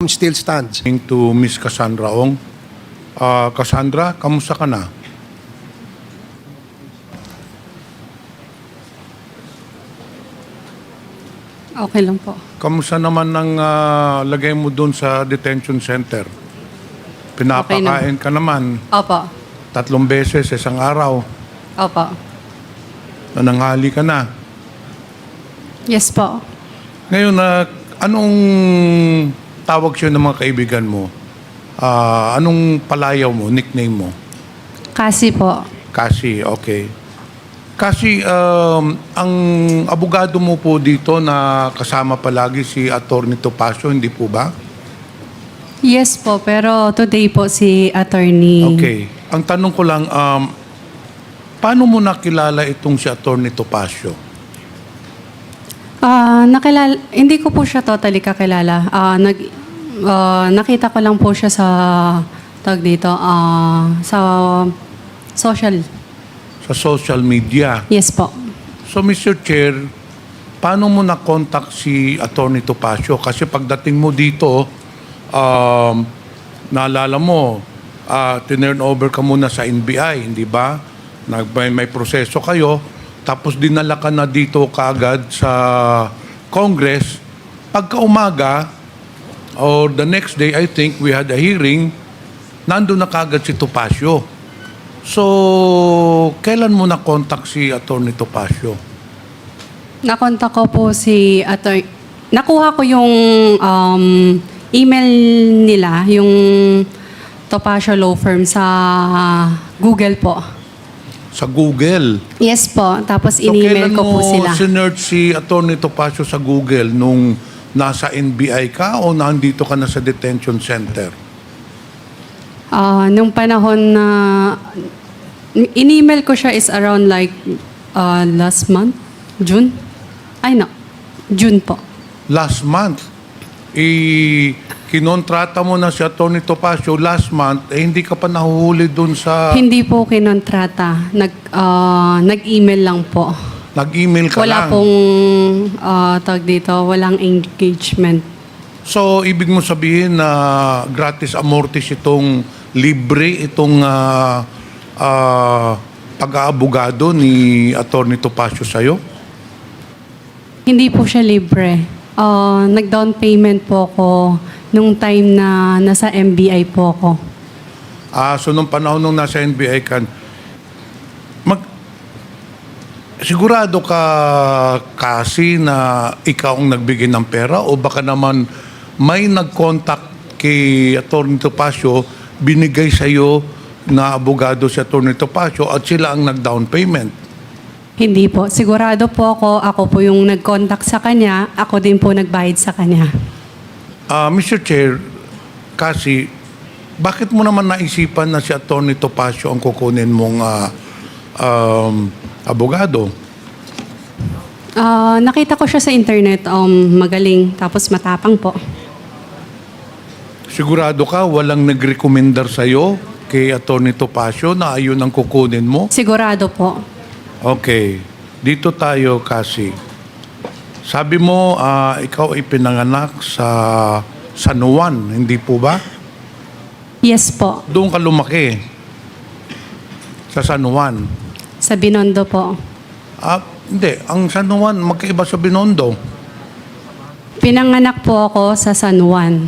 still stands. To Miss Cassandra Ong. Cassandra, kamusta ka na? Okay lang po. Kamusta naman ang lagay mo doon sa detention center? Pinapakain ka naman Opo. 3 beses sa isang araw. Opo. Nananghali ka na. Yes po. Ngayon, anong tawag siya ng mga kaibigan mo? Anong palayaw mo, nickname mo? Kasi po. Kasi, okay. Kasi ang abogado mo po dito na kasama palagi si Atty. Topacio, hindi po ba? Yes po, pero today po si attorney. Okay. Ang tanong ko lang, paano mo nakilala itong si Atty. Topacio? Hindi ko po siya totally kakilala. Nakita ko lang po siya sa sa social. Sa social media. Yes po. So, Mr. Chair, paano mo na-contact si Atty. Topacio? Kasi pagdating mo dito, naalala mo, tinurn over ka muna sa NBI, hindi ba? May proseso kayo, tapos dinala ka na dito kaagad sa Congress. Pagka umaga, or the next day, I think, we had a hearing, nandun na kaagad si Topacio. So, kailan mo na-contact si Atty. Topacio? Nakontak ko po si attorney. Nakuha ko yung email nila, yung Topacio Law Firm sa Google po. Sa Google? Yes po. Tapos So, in-email ko po kailan mo sila. sinearch si Atty. Topacio sa Google nung nasa NBI ka o nandito ka na sa detention center? Nung panahon na in-email ko siya is around like last month, June. June po. Last month. Kinontrata mo na si Atty. Topacio last month, hindi ka pa nahuhuli dun sa... Hindi po kinontrata. Nag-email lang po. Nag-email ka Wala lang. pong walang engagement. So, ibig mo sabihin na gratis amortis itong libre, itong pag-aabogado ni Atty. Topacio sa'yo? Hindi po siya libre. Nag-down payment po ako nung time na nasa MBI po ako. So, nung panahon nung nasa NBI ka, sigurado ka kasi na ikaw ang nagbigay ng pera o baka naman may nag-contact kay Atty. Topacio, binigay sa iyo na abogado si Atty. Topacio at sila ang nag-down payment? Hindi po. Sigurado po ako po yung nag-contact sa kanya, ako din po nagbayad sa kanya. Mr. Chair, kasi bakit mo naman naisipan na si Atty. Topacio ang kukunin mong abogado? Nakita ko siya sa internet, magaling, tapos matapang po. Sigurado ka walang nag-recommendar sa iyo kay Atty. Topacio na ayun ang kukunin mo? Sigurado po. Okay. Dito tayo kasi. Sabi mo, ikaw ay pinanganak sa San Juan, hindi po ba? Yes po. Doon ka lumaki. Sa San Juan. Sa Binondo po. Hindi. Ang San Juan, magkaiba sa Binondo. Pinanganak po ako sa San Juan.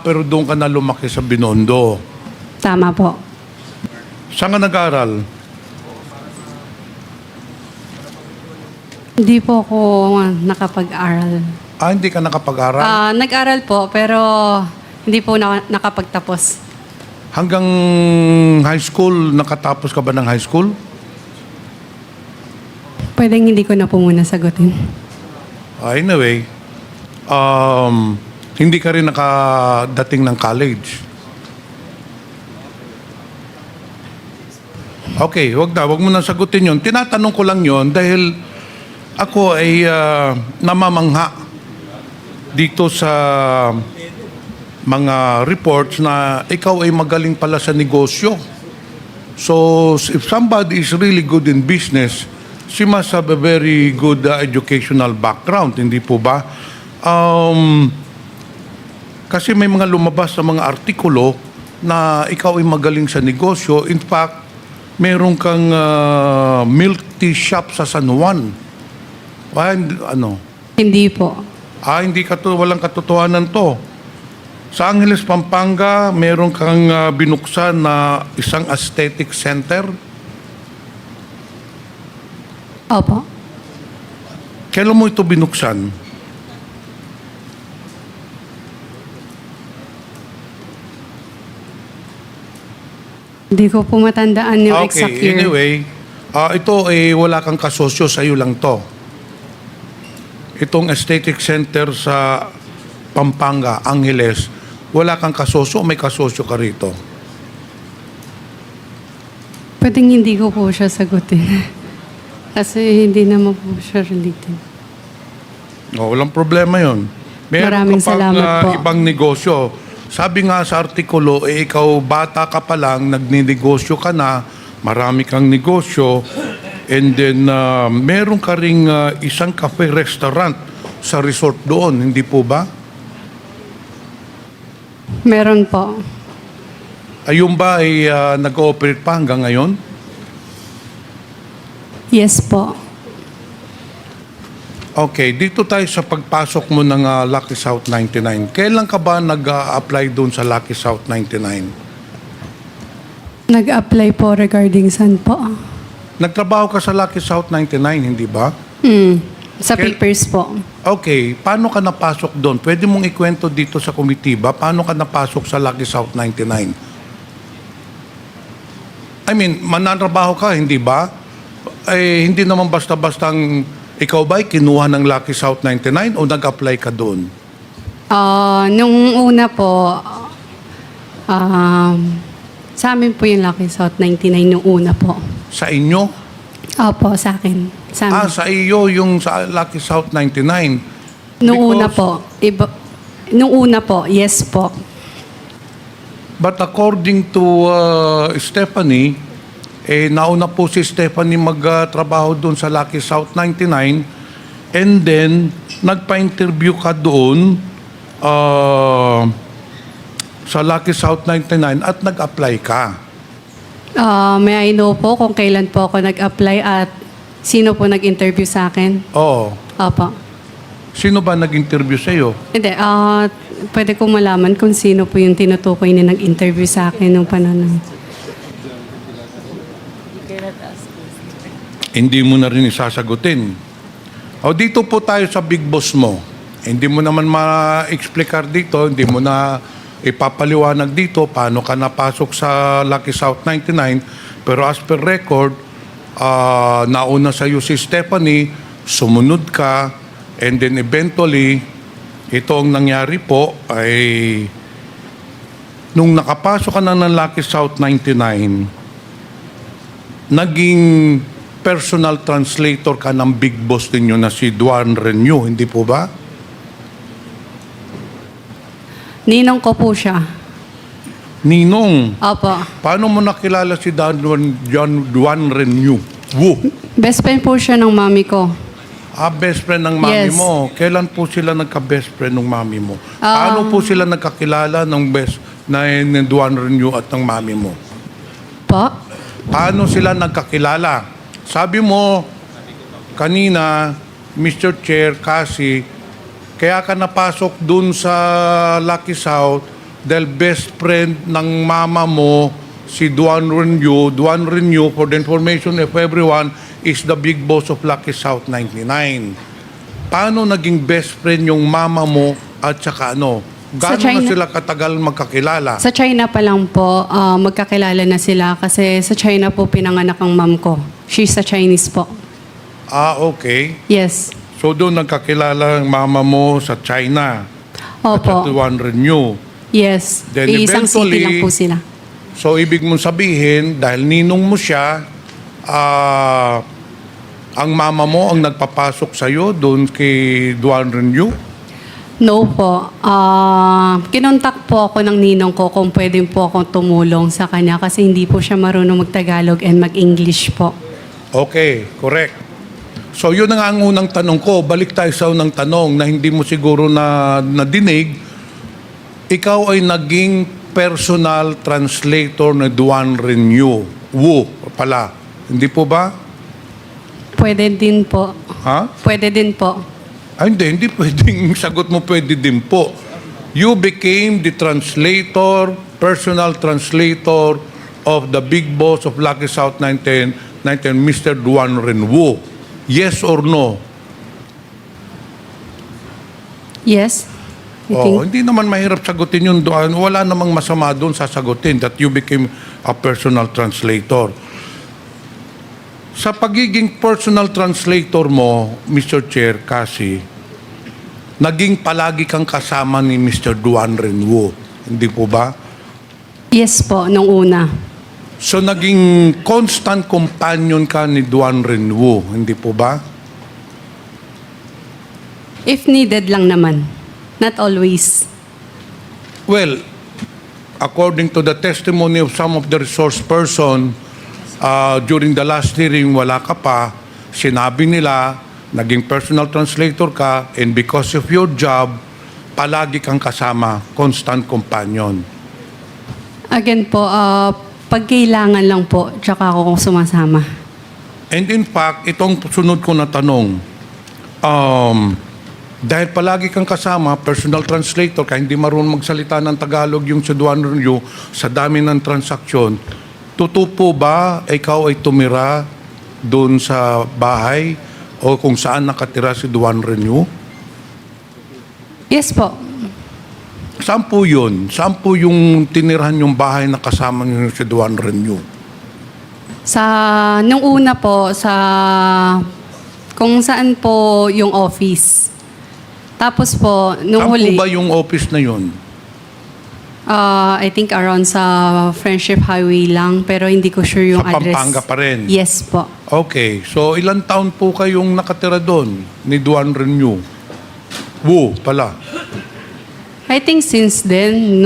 Pero doon ka na lumaki sa Binondo. Tama po. Saan ka nag-aral? Hindi po ako nakapag-aral. Hindi ka nakapag-aral? Nag-aral po, pero hindi po nakapagtapos. Hanggang high school, nakatapos ka ba ng high school? Pwedeng hindi ko na po muna sagutin. Anyway, hindi ka rin nakadating ng college. Okay, wag mo na sagutin yon. Tinatanong ko lang yon dahil ako ay namamangha dito sa mga reports na ikaw ay magaling pala sa negosyo. So, if somebody is really good in business, she must have a very good educational background, hindi po ba? Kasi may mga lumabas sa mga artikulo na ikaw ay magaling sa negosyo. In fact, meron kang milk tea shop sa San Juan. Ano? Hindi po. Hindi walang katotohanan to. Sa Angeles, Pampanga, meron kang binuksan na isang aesthetic center. Opo. Kailan mo ito binuksan? Hindi ko po matandaan yung exact year. Anyway, ito wala kang kasosyo, sa iyo lang to. Itong aesthetic center sa Pampanga, Angeles, wala kang kasosyo o may kasosyo ka rito? Pwedeng hindi ko po siya sagutin. Kasi hindi naman po siya related. Walang problema yon. Meron Maraming ka pang salamat po. ibang negosyo. Sabi nga sa artikulo, ikaw bata ka pa lang, nagninegosyo ka na, marami kang negosyo, and then meron ka ring isang cafe-restaurant sa resort doon, hindi po ba? Meron po. Ayun ba ay nag-ooperate pa hanggang ngayon? Yes po. Okay, dito tayo sa pagpasok mo ng Lucky South 99. Kailan ka ba nag-apply doon sa Lucky South 99? Nag-apply po regarding saan po? Nagtrabaho ka sa Lucky South 99, hindi ba? Sa papers po. Okay, paano ka napasok doon? Pwede mong ikwento dito sa komitiba, paano ka napasok sa Lucky South 99? I mean, mananrabaho ka, hindi ba? Hindi naman basta-bastang ikaw ba'y kinuha ng Lucky South 99 o nag-apply ka doon? Nung una po, sa amin po yung Lucky South 99 nung una po. Sa inyo? Opo, sa akin. Sa amin. Sa iyo yung sa Lucky South 99. Nung una Because- po. Nung una po, yes po. But according to Stephanie, nauna po si Stephanie magtrabaho doon sa Lucky South 99 and then nagpa-interview ka doon sa Lucky South 99 at nag-apply ka. May I know po kung kailan po ako nag-apply at sino po nag-interview sa akin? Oo. Opo. Sino ba nag-interview sa iyo? Hindi, pwede ko malaman kung sino po yung tinutukoy na nag-interview sa akin nung panahon. Hindi mo na rin isasagutin. Dito po tayo sa big boss mo. Hindi mo naman ma-explicar dito, hindi mo na ipapaliwanag dito paano ka napasok sa Lucky South 99. Pero as per record, nauna sa iyo si Stephanie, sumunod ka, and then eventually, ito ang nangyari po ay nung nakapasok ka na ng Lucky South 99, naging personal translator ka ng big boss ninyo na si Duan Renew, hindi po ba? Ninong ko po siya. Ninong, Opo. paano mo nakilala si Duan Renew? Best friend po siya ng mami ko. Best friend ng mami Yes. mo. Kailan po sila nagka-best friend ng mami mo? Paano po sila nagkakilala ng ng Duan Renew at ng mami mo? Po? Paano sila nagkakilala? Sabi mo kanina, Mr. Chair, kasi kaya ka napasok dun sa Lucky South dahil best friend ng mama mo si Duan Renew. Duan Renew, for the information of everyone, is the big boss of Lucky South 99. Paano naging best friend yung mama mo at saka ano? Gaano na China. sila katagal magkakilala? Sa China pa lang po, magkakilala na sila kasi sa China po pinanganak ang mom ko. She's a Chinese po. Okay. Yes. So doon nagkakilala ang mama mo sa China. At sa Opo. Duan Renew. Yes. Then Isang city lang eventually- po sila. So ibig mong sabihin, dahil ninong mo siya, ang mama mo ang nagpapasok sa'yo doon kay Duan Renew? No po. Kinontak po ako ng ninong ko kung pwede po akong tumulong sa kanya kasi hindi po siya marunong mag-Tagalog and mag-English po. Okay, correct. So yun ang unang tanong ko. Balik tayo sa unang tanong na hindi mo siguro na nadinig. ikaw ay naging personal translator na Duan Renyu. Wu pala. Hindi po ba? Pwede din po. Ha? Pwede din po. Ay, hindi pwedeng sagot mo pwede din po. You became the translator, personal translator of the big boss of Lucky South 19, Mr. Duan Renwu. Yes or no? Yes. I think. Oh, hindi naman mahirap sagutin yun doon. Wala namang masama doon sasagutin that you became a personal translator. Sa pagiging personal translator mo, Mr. Chair, kasi naging palagi kang kasama ni Mr. Duan Renwu. Hindi po ba? Yes po, nung una. So naging constant companion ka ni Duan Renwu. Hindi po ba? If needed lang naman. Not always. Well, according to the testimony of some of the resource person, during the last hearing, wala ka pa, sinabi nila, naging personal translator ka, and because of your job, palagi kang kasama, constant companion. Again po, pag kailangan lang po, tsaka ako sumasama. And in fact, itong sunod ko na tanong, dahil palagi kang kasama, personal translator, kaya hindi marunong magsalita ng Tagalog yung sa Duan Renwu, sa dami ng transaksyon, totoo po ba ikaw ay tumira doon sa bahay o kung saan nakatira si Duan Renwu? Yes po. Saan po yun? Saan po yung tinirahan yung bahay na kasama niyo si Duan Renwu? Nung una po, kung saan po yung office. Tapos po, nung Saan huli, po ba yung office na yun? I think around sa Friendship Highway lang, pero hindi ko sure yung Sa address. Pampanga pa rin? Yes po. Okay. So, ilang taon po kayong nakatira doon ni Duan Renwu? Wu pala. I think since then,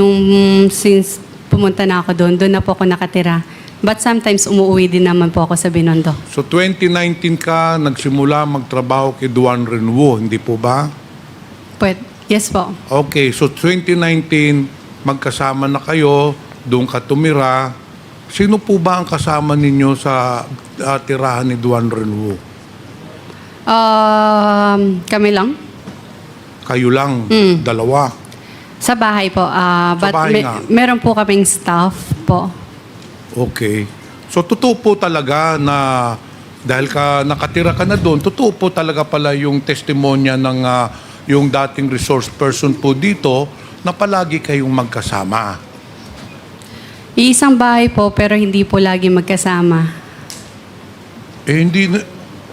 since pumunta na ako doon na po ako nakatira. But sometimes umuwi din naman po ako sa Binondo. So 2019 ka nagsimula magtrabaho kay Duan Renwu, hindi po ba? Yes po. Okay, so 2019 magkasama na kayo, doon ka tumira. Sino po ba ang kasama ninyo sa tirahan ni Duan Renwu? Kami lang. Kayo lang, dalawa. Sa bahay po. But bahay nga. meron po kaming staff po. Okay. So totoo po talaga na dahil ka nakatira ka na doon, totoo po talaga pala yung testimonya ng yung dating resource person po dito na palagi kayong magkasama. Iisang bahay po pero hindi po lagi magkasama. Eh hindi,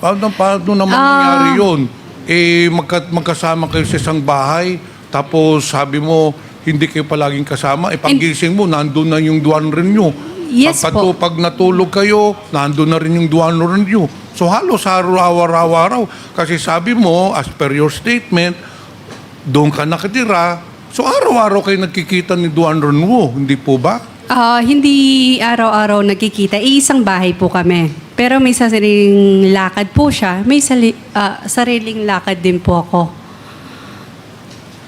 paano naman nangyari yun? Eh magkasama kayo sa isang bahay, tapos sabi mo, hindi kayo palaging kasama, eh paggising mo, nandun na yung Duan Renwu. Yes po. Pag natulog kayo, nandun na rin yung Duan Renwu. So halos araw-araw. Kasi sabi mo, as per your statement, doon ka nakatira, so araw-araw kayo nagkikita ni Duan Renwu, hindi po ba? Hindi araw-araw nagkikita. Iisang bahay po kami. Pero may sariling lakad po siya. May sariling lakad din po ako.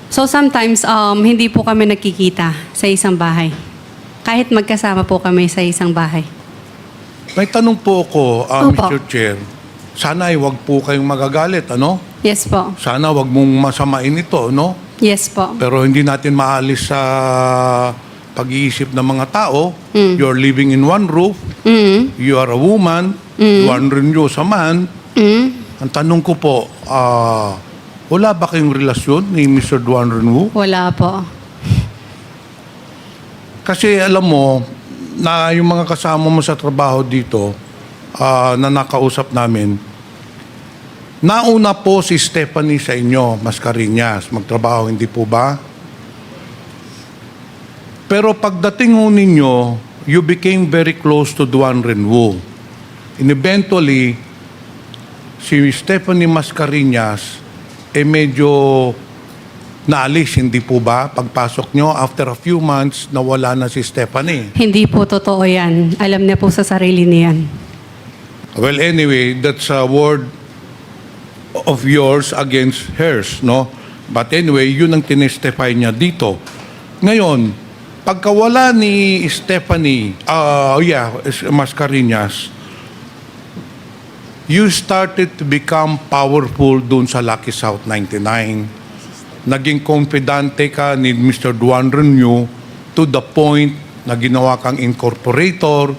So sometimes, hindi po kami nagkikita sa isang bahay. Kahit magkasama po kami sa isang bahay. May tanong po ako, Opo. Mr. Chair. Sana ay wag po kayong magagalit, ano? Yes po. Sana wag mong masamain ito, no? Yes po. Pero hindi natin maalis sa pag-iisip ng mga tao. You're living in one roof. You are a woman. Duan Renwu sa man. Ang tanong ko po, wala ba kayong relasyon ni Mr. Duan Renwu? Wala po. Kasi alam mo, na yung mga kasama mo sa trabaho dito, na nakausap namin, nauna po si Stephanie sa inyo, Mascareñas, magtrabaho, hindi po ba? Pero pagdating ho ninyo, you became very close to Duan Renwu. And eventually, si Stephanie Mascareñas, medyo naalis, hindi po ba? Pagpasok nyo, after a few months, nawala na si Stephanie. Hindi po totoo yan. Alam niya po sa sarili niyan. Well, anyway, that's a word of yours against hers, no? But anyway, yun ang tinestify niya dito. Ngayon, pagkawala ni Stephanie, Mascareñas, you started to become powerful dun sa Lucky South 99. Naging confidante ka ni Mr. Duan Renew to the point na ginawa kang incorporator,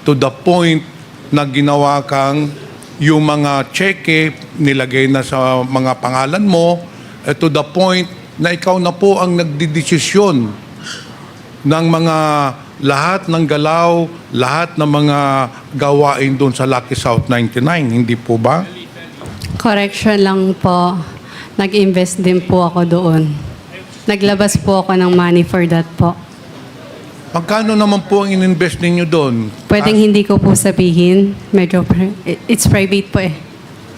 to the point na ginawa kang yung mga cheque nilagay na sa mga pangalan mo, to the point na ikaw na po ang nagdidesisyon ng mga lahat ng galaw, lahat ng mga gawain doon sa Lucky South 99, hindi po ba? Correction lang po. Nag-invest din po ako doon. Naglabas po ako ng money for that po. Magkano naman po ang ininvest ninyo doon? Pwedeng hindi ko po sabihin. Medyo, it's private po eh.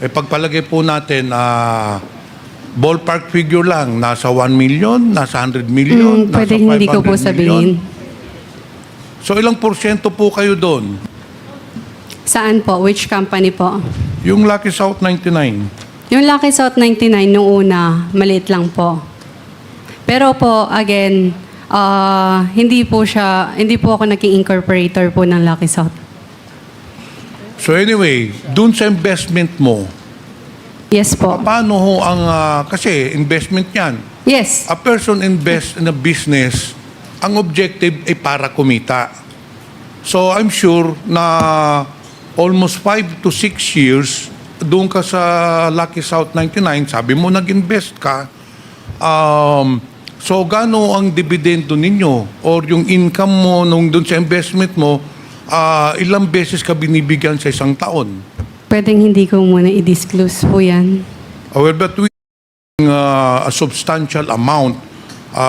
Pagpalagay po natin, ballpark figure lang, nasa 1 million, nasa 100 million, nasa Pwedeng hindi ko po 500 sabihin. million. So ilang porsyento po kayo doon? Saan po? Which company po? Yung Lucky South 99. Yung Lucky South 99 nung una, maliit lang po. Pero po, again, hindi po ako naging incorporator po ng Lucky South. So anyway, dun sa investment mo, Yes po. paano ho ang, kasi investment yan. Yes. A person invests in a business, ang objective ay para kumita. So I'm sure na almost 5 to 6 years, doon ka sa Lucky South 99, sabi mo nag-invest ka, so gaano ang dividendo ninyo or yung income mo nung doon sa investment mo, ilang beses ka binibigyan sa isang taon? Pwedeng hindi ko muna i-disclose po yan. Well, but we a substantial amount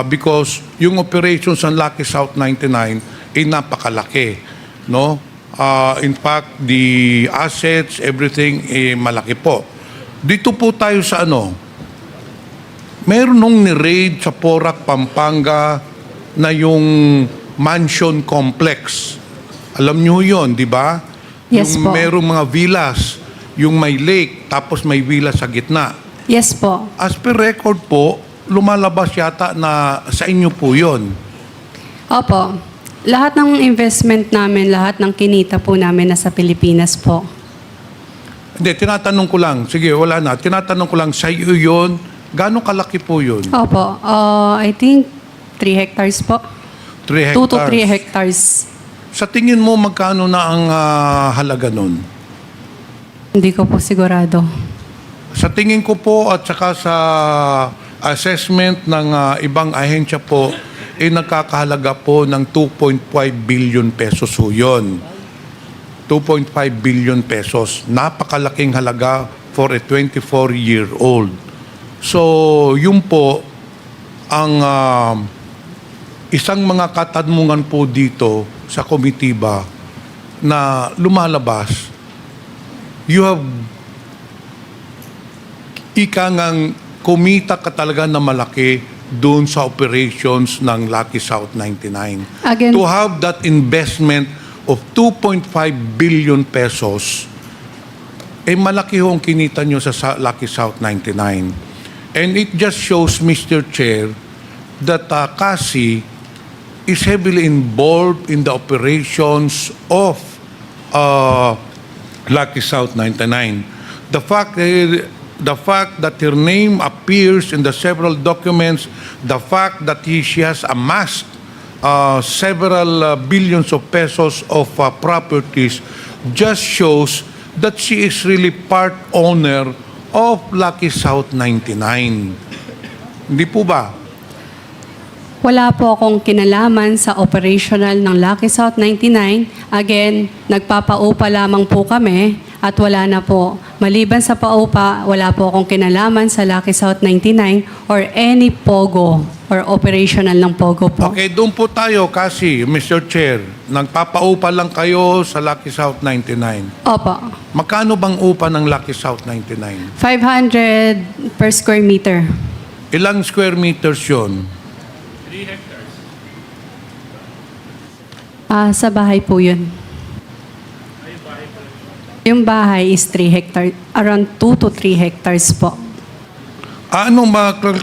because yung operations ng Lucky South 99 ay napakalaki, no? In fact, the assets, everything, malaki po. Dito po tayo sa ano, meron nung ni-raid sa Porac, Pampanga na yung mansion complex. Alam nyo yun, di ba? Yes yung po. merong mga villas, yung may lake, tapos may villa sa gitna. Yes po. As per record po, lumalabas yata na sa inyo po yun. Opo. Lahat ng investment namin, lahat ng kinita po namin nasa Pilipinas po. Hindi, tinatanong ko lang. Sige, wala na. Tinatanong ko lang, sa iyo yun, gano'ng kalaki po yun? Opo. I think 3 hectares po. 3 hectares. 2 to 3 hectares. Sa tingin mo, magkano na ang halaga nun? Hindi ko po sigurado. Sa tingin ko po at saka sa assessment ng ibang ahensya po, nagkakahalaga po ng 2.5 billion pesos ho yun. 2.5 billion pesos. Napakalaking halaga for a 24-year-old. So, yun po ang isang mga katanungan po dito sa komitiba na lumalabas. You have ikangang kumita ka talaga na malaki doon sa operations ng Lucky South 99. Again, To have that investment of 2.5 billion pesos, malaki ho ang kinita nyo sa Lucky South 99. And it just shows, Mr. Chair, that Cassie is heavily involved in the operations of Lucky South 99. The fact that her name appears in the several documents, the fact that she has amassed several billions of pesos of properties just shows that she is really part owner of Lucky South 99. Hindi po ba? wala po akong kinalaman sa operational ng Lucky South 99. Again, nagpapaupa lamang po kami at wala na po. Maliban sa paupa, wala po akong kinalaman sa Lucky South 99 or any POGO or operational ng POGO po. Okay, doon po tayo kasi, Mr. Chair, nagpapaupa lang kayo sa Lucky South 99. Opo. Magkano bang upa ng Lucky South 99? 500 per square meter. Ilang square meters yun? Sa bahay po yun. Yung bahay is 3 hectares, around 2 to 3 hectares po. Ano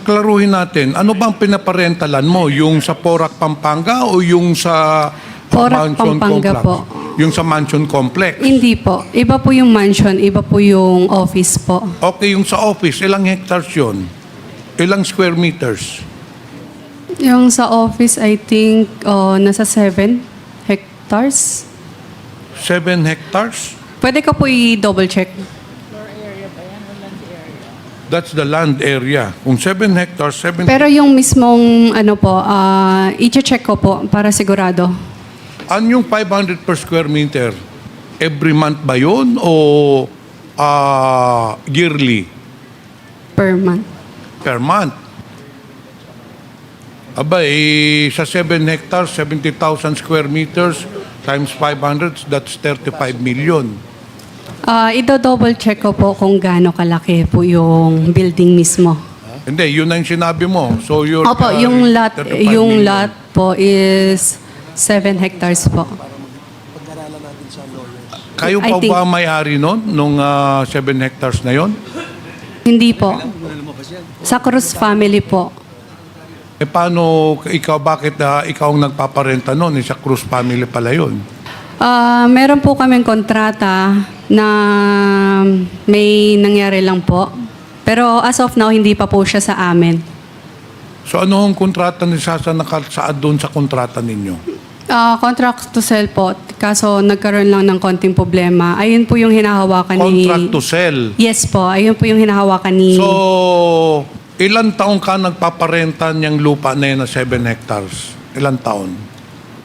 klaruhin natin? Ano bang pinaparentalan mo? Yung sa Porac, Pampanga o yung sa Porac, mansion Pampanga complex? po. Yung sa mansion complex? Hindi po. Iba po yung mansion, iba po yung office po. Okay, yung sa office, ilang hectares yun? Ilang square meters? Yung sa office, I think, nasa 7 hectares. 7 hectares? Pwede ko po i-double check. That's the land area. Kung 7 hectares, 7... Pero yung mismong, i-check ko po para sigurado. Ano yung 500 per square meter? Every month ba yun o yearly? Per month. Per month? Aba, sa 7 hectares, 70,000 square meters times 500, that's 35 million. Ito-double check ko po kung gaano kalaki po yung building mismo. Hindi, yun ang sinabi mo. So, you're... Opo, yung lot, 35 yung million. lot po is 7 hectares po. Kayo I pa think- ba may-ari nun, nung 7 hectares na yon? Hindi po. Sa Cruz family po. Paano ikaw, bakit ikaw ang nagpaparenta nun? Sa Cruz family pala yun. Meron po kaming kontrata na may nangyari lang po. Pero as of now, hindi pa po siya sa amin. So ano ang kontrata ni Sasa nakasaad doon sa kontrata ninyo? Contract to sell po. Kaso nagkaroon lang ng konting problema. Ayun po yung hinahawakan ni... Contract to sell. Yes po. Ayun po yung hinahawakan ni... So, ilan taong ka nagpaparenta niyang lupa na yun na 7 hectares? Ilan taon?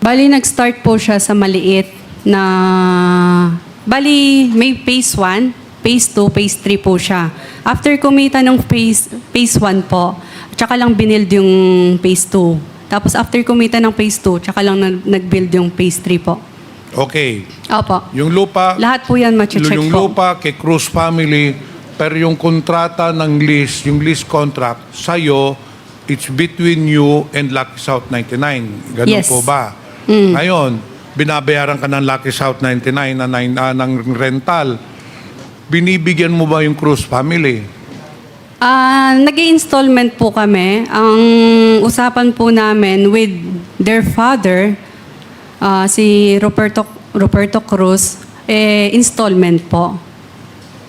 Bali, nag-start po siya sa maliit na... Bali, may phase 1, phase 2, phase 3 po siya. After kumita ng phase 1 po, tsaka lang binild yung phase 2. Tapos after kumita ng phase 2, tsaka lang nag-build yung phase 3 po. Okay. Opo. Yung lupa... Lahat po yan mache-check yung po. lupa kay Cruz family, pero yung kontrata ng lease, yung lease contract, sa'yo, it's between you and Lucky South 99. Ganun Yes. po ba? Ngayon, binabayaran ka ng Lucky South 99 ng rental. Binibigyan mo ba yung Cruz family? Nag-i-installment po kami. Ang usapan po namin with their father, si Roberto Cruz, installment po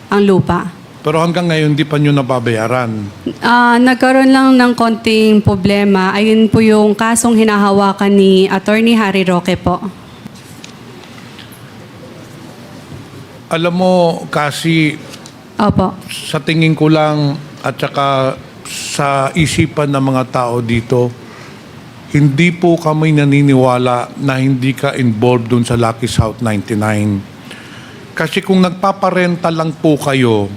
ang lupa. Pero hanggang ngayon, di pa nyo nababayaran. Nagkaroon lang ng konting problema. Ayun po yung kasong hinahawakan ni Attorney Harry Roque po. Alam mo, kasi Opo. sa tingin ko lang at saka sa isipan ng mga tao dito, hindi po kami naniniwala na hindi ka involved dun sa Lucky South 99. Kasi kung nagpaparenta lang po kayo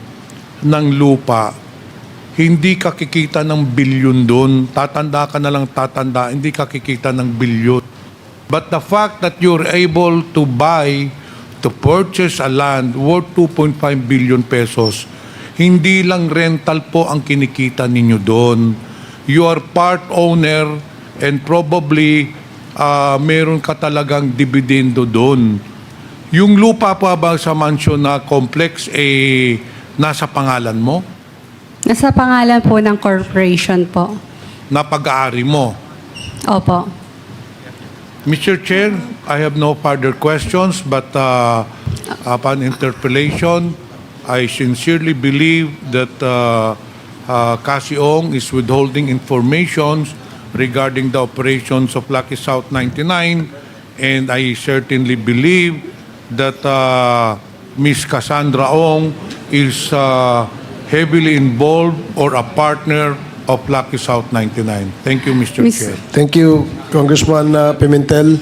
ng lupa, hindi ka kikita ng bilyon dun. Tatanda ka na lang tatanda, hindi ka kikita ng bilyon. But the fact that you're able to purchase a land worth 2.5 billion pesos, hindi lang rental po ang kinikita ninyo doon. You are part owner and probably meron ka talagang dividendo doon. Yung lupa pa ba sa mansion na complex, nasa pangalan mo? Nasa pangalan po ng corporation po. Na pag-aari mo? Opo. Mr. Chair, I have no further questions, but upon interpellation, I sincerely believe that Cassie Ong is withholding information regarding the operations of Lucky South 99, and I certainly believe that Ms. Cassandra Ong is heavily involved or a partner of Lucky South 99. Thank you, Mr. Miss- Chair. Thank you, Congressman Pimentel.